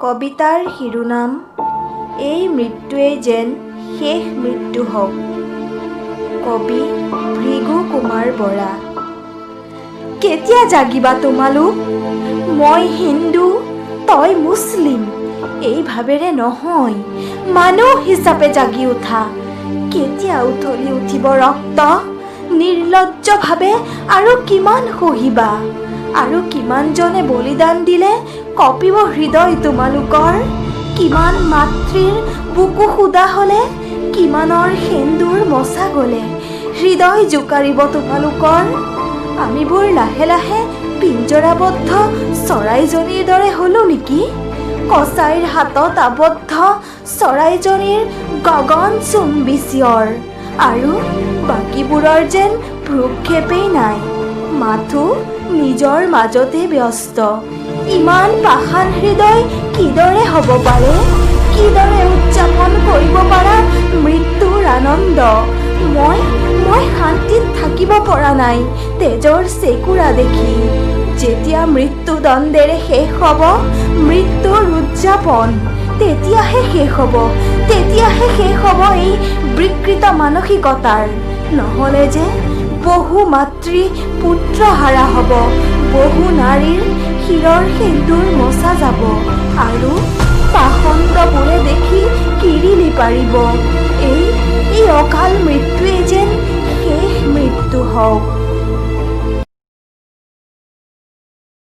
কবিতাৰ শিৰোনাম এই মৃত্যুৱে যেন শেষ মৃত্যু হওক। কবি ভৃগু কুমাৰ বৰা। কেতিয়া জাগিবা তোমালোক? মই হিন্দু, তই মুছলিম, এই ভাৱেৰে নহয়, মানুহ হিচাপে জাগি উঠা। কেতিয়া উঠলি উঠিব ৰক্ত? নিৰ্লজ্জভাৱে আৰু কিমান সহিবা? আৰু কিমানজনে বলিদান দিলে কঁপিব হৃদয় তোমালোকৰ? কিমান মাতৃৰ বুকু সুদা হ'লে, কিমানৰ সেন্দুৰ মচা গ'লে হৃদয় জোকাৰিব তোমালোকৰ? আমিবোৰ লাহে লাহে পিঞ্জৰাবদ্ধ চৰাইজনীৰ দৰে হ'লো নেকি? কচাইৰ হাতত আবদ্ধ চৰাইজনীৰ গগনচুম্বী চিঞৰ, আৰু বাকীবোৰৰ যেন ভ্ৰূক্ষেপেই নাই, মাথো নিজৰ মাজতে ব্যস্ত। ইমান পাষাণ হৃদয় কিদৰে হ'ব পাৰে? কিদৰে উদযাপন কৰিব পাৰা মৃত্যুৰ আনন্দ? মই শান্তিত থাকিব পৰা নাই তেজৰ চেকুৰা দেখি। যেতিয়া মৃত্যুদণ্ডেৰে শেষ হ'ব মৃত্যুৰ উদযাপন, তেতিয়াহে শেষ হ'ব এই বিকৃত মানসিকতাৰ। নহ'লে যে বহু মাতৃ পুত্ৰহাৰা হ'ব, বহু নাৰীৰ শিৰৰ সেন্দুৰ মচা যাব, আৰু পাষণ্ডবোৰে দেখি কিৰিলি পাৰিব। এই অকাল মৃত্যুৱে যেন শেষ মৃত্যু হওক।